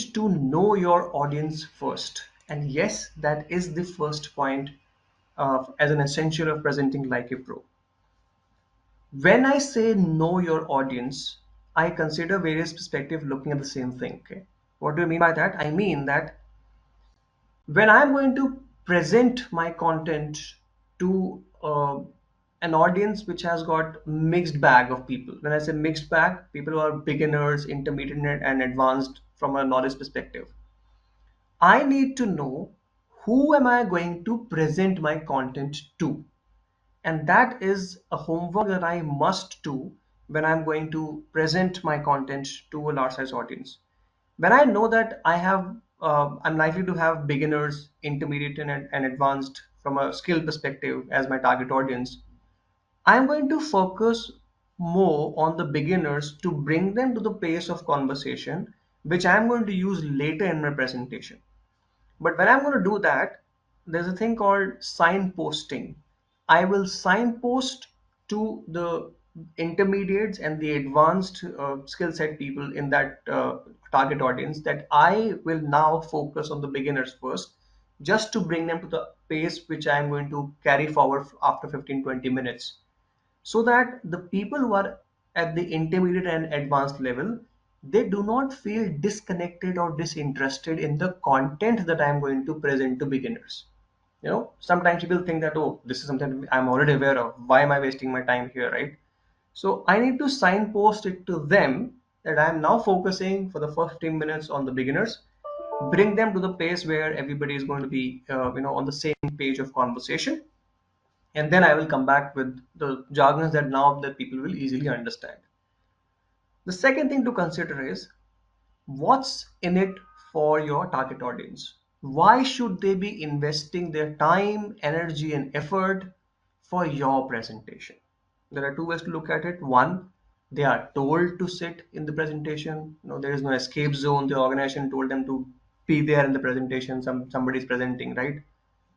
need to know your audience first. And yes, that is the first point as an essential of presenting like a pro. When I say know your audience, I consider various perspectives looking at the same thing. Okay. What do I mean by that? I mean that when I'm going to present my content to an audience which has got mixed bag of people. When I say mixed bag, people who are beginners, intermediate, and advanced from a knowledge perspective. I need to know who am I going to present my content to. And that is a homework that I must do when I'm going to present my content to a large size audience. When I know that I'm likely to have beginners, intermediate, and advanced from a skill perspective as my target audience, I'm going to focus more on the beginners to bring them to the pace of conversation, which I'm going to use later in my presentation. But when I'm going to do that, there's a thing called signposting. I will signpost to the intermediates and the advanced skill set people in that target audience that I will now focus on the beginners first, just to bring them to the pace which I'm going to carry forward after 15-20 minutes, so that the people who are at the intermediate and advanced level, they do not feel disconnected or disinterested in the content that I'm going to present to beginners. Sometimes people think that, oh, this is something I'm already aware of, why am I wasting my time here, right? So I need to signpost it to them that I'm now focusing for the first 15 minutes on the beginners, bring them to the pace where everybody is going to be on the same page of conversation, and then I will come back with the jargons that now that people will easily understand. The second thing to consider is what's in it for your target audience. Why should they be investing their time, energy, and effort for your presentation? There are two ways to look at it. One, they are told to sit in the presentation. There is no escape zone. The organization told them to be there in the presentation. Somebody's presenting, right?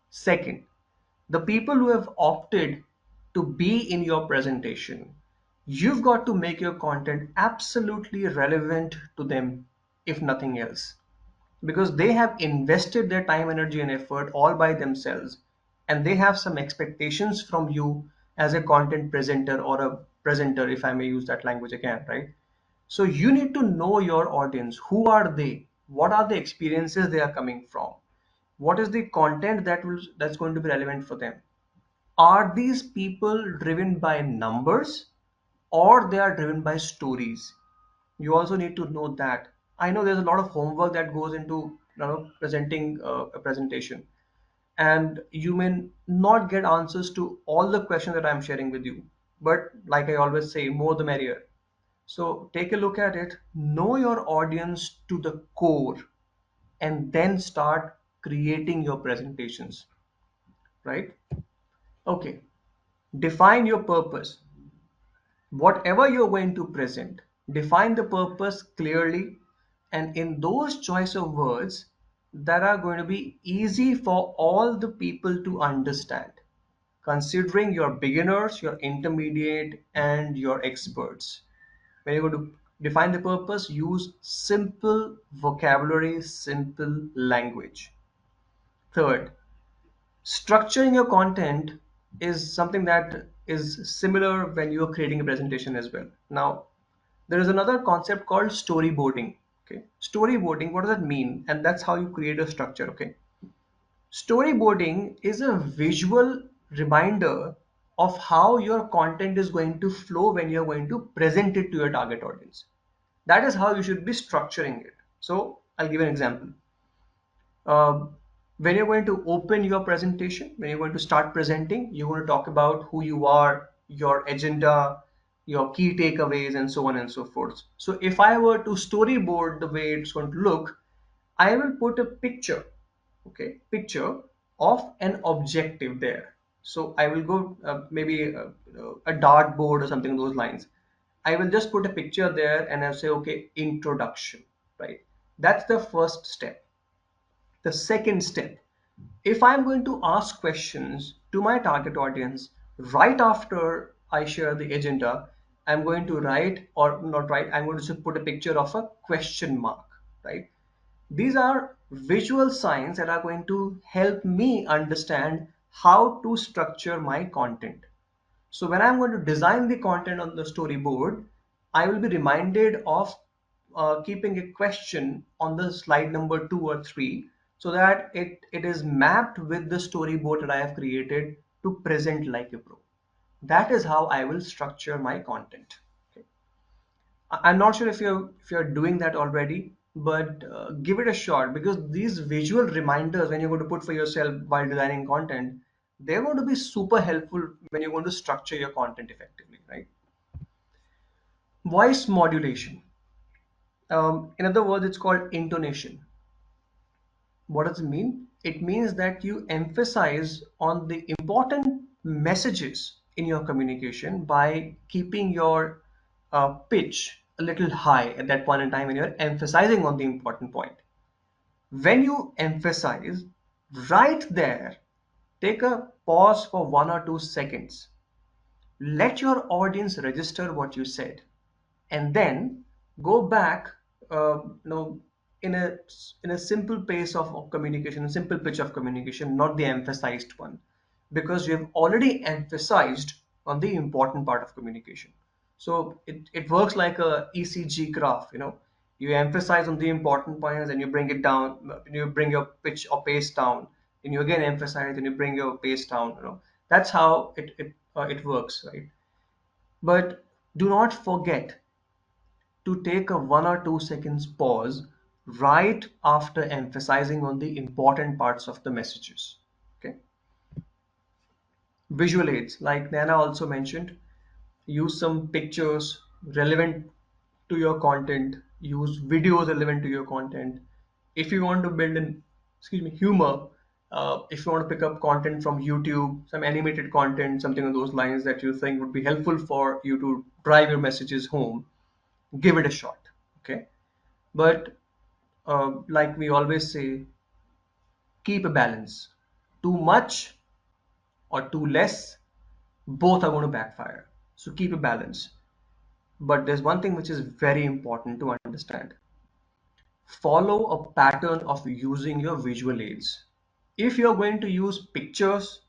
Second, the people who have opted to be in your presentation, you've got to make your content absolutely relevant to them, if nothing else, because they have invested their time, energy, and effort all by themselves, and they have some expectations from you as a content presenter or a presenter, if I may use that language again, right? So you need to know your audience. Who are they? What are the experiences they are coming from? What is the content that's going to be relevant for them? Are these people driven by numbers or they are driven by stories? You also need to know that. I know there's a lot of homework that goes into presenting a presentation, and you may not get answers to all the questions that I'm sharing with you. But like I always say, more the merrier. So take a look at it, know your audience to the core, and then start creating your presentations, right? Okay, define your purpose. Whatever you're going to present, define the purpose clearly and in those choice of words that are going to be easy for all the people to understand, considering your beginners, your intermediate, and your experts. When you're going to define the purpose, use simple vocabulary, simple language. Third, structuring your content is something that is similar when you're creating a presentation as well. Now, there is another concept called storyboarding. Okay, storyboarding, what does that mean? And that's how you create a structure. Okay, storyboarding is a visual reminder of how your content is going to flow when you're going to present it to your target audience. That is how you should be structuring it. So I'll give an example. uh, when you're going to open your presentation, when you're going to start presenting, you're going to talk about who you are, your agenda, your key takeaways, and so on and so forth. So if I were to storyboard the way it's going to look, I will put a picture, okay, picture of an objective there. So I will go maybe a dartboard or something those lines. I will just put a picture there and I'll say, okay, introduction, right? That's the first step. The second step, if I'm going to ask questions to my target audience right after I share the agenda, I'm going to write, or not write, I'm going to put a picture of a question mark, right? These are visual signs that are going to help me understand how to structure my content. So when I'm going to design the content on the storyboard, I will be reminded of keeping a question on the slide number 2 or 3, so that it is mapped with the storyboard that I have created to present like a pro. That is how I will structure my content. Okay. I'm not sure if you're doing that already, but give it a shot, because these visual reminders when you're going to put for yourself while designing content, they're going to be super helpful when you're going to structure your content effectively, right? Voice modulation. In other words, it's called intonation. What does it mean? It means that you emphasize on the important messages in your communication by keeping your pitch a little high at that point in time when you're emphasizing on the important point. When you emphasize, right there, take a pause for 1 or 2 seconds. Let your audience register what you said, and then go back, you know, in a simple pace of communication, a simple pitch of communication, not the emphasized one, because you have already emphasized on the important part of communication. So it works like a ECG graph. You emphasize on the important points and you bring it down, you bring your pitch or pace down, and you again emphasize and you bring your pace down. That's how it works, right? But do not forget to take a 1 or 2 seconds pause right after emphasizing on the important parts of the messages. Okay. Visual aids, like Nana also mentioned, use some pictures relevant to your content, use videos relevant to your content. If you want to build an, excuse me, humor, if you want to pick up content from YouTube, some animated content, something on those lines that you think would be helpful for you to drive your messages home, give it a shot. Okay. But like we always say, keep a balance. Too much or too less, both are going to backfire. So keep a balance. But there's one thing which is very important to understand. Follow a pattern of using your visual aids. If you're going to use pictures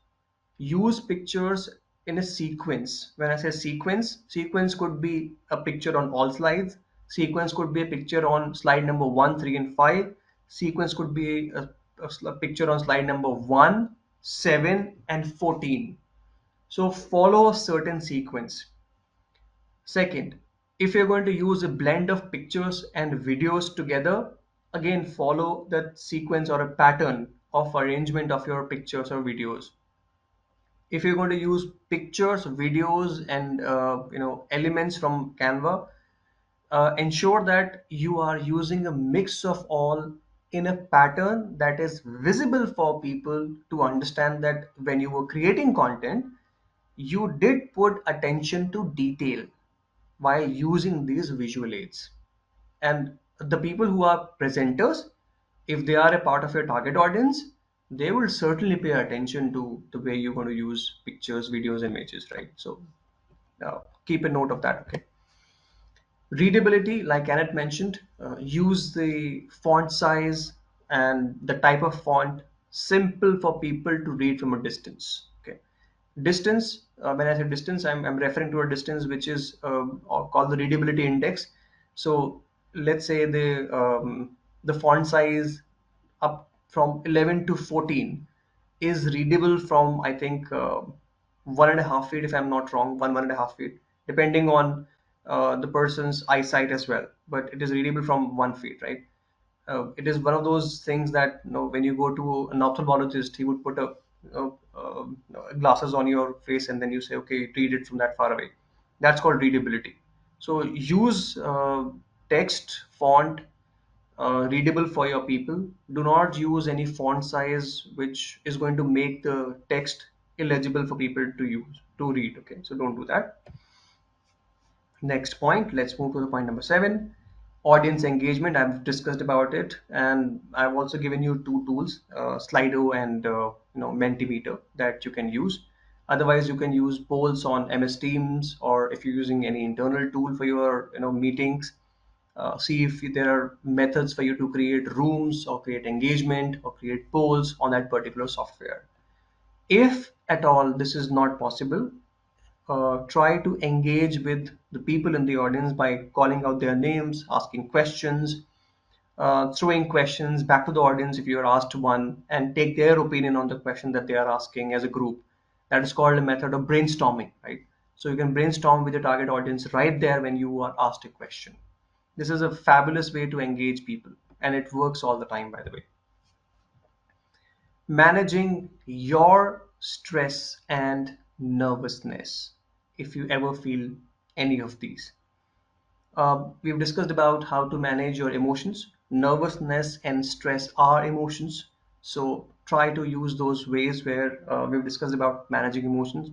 in a sequence. When I say sequence could be a picture on all slides. Sequence could be a picture on slide number 1, 3, and 5. Sequence could be a picture on slide number 1, 7, and 14. So follow a certain sequence. Second, if you're going to use a blend of pictures and videos together, again follow that sequence or a pattern of arrangement of your pictures or videos. If you're going to use pictures, videos, and elements from Canva, ensure that you are using a mix of all in a pattern that is visible for people to understand that when you were creating content, you did put attention to detail while using these visual aids. And the people who are presenters, if they are a part of your target audience, they will certainly pay attention to the way you're going to use pictures, videos, and images, right? So keep a note of that. Okay. Readability, like Annette mentioned, use the font size and the type of font simple for people to read from a distance. Okay. Distance, when I say distance, I'm referring to a distance which is called the readability index. So let's say the font size up from 11 to 14 is readable from, I think, 1.5 feet, if I'm not wrong, 1.5 feet, depending on the person's eyesight as well. But it is readable from 1 feet, right? It is one of those things that, when you go to an ophthalmologist, he would put a glasses on your face and then you say, okay, read it from that far away. That's called readability. So use text font readable for your people. Do not use any font size which is going to make the text illegible for people to use to read. Okay, so don't do that. Next point, let's move to the point number 7. Audience engagement. I've discussed about it, and I've also given you two tools, Slido and Mentimeter, that you can use. Otherwise, you can use polls on MS Teams, or if you're using any internal tool for your meetings, See if there are methods for you to create rooms or create engagement or create polls on that particular software. If at all this is not possible, try to engage with the people in the audience by calling out their names, asking questions, throwing questions back to the audience if you are asked one, and take their opinion on the question that they are asking as a group. That is called a method of brainstorming, right? So you can brainstorm with the target audience right there when you are asked a question. This is a fabulous way to engage people, and it works all the time, by the way. Managing your stress and nervousness, if you ever feel any of these. We've discussed about how to manage your emotions. Nervousness and stress are emotions. So try to use those ways where we've discussed about managing emotions.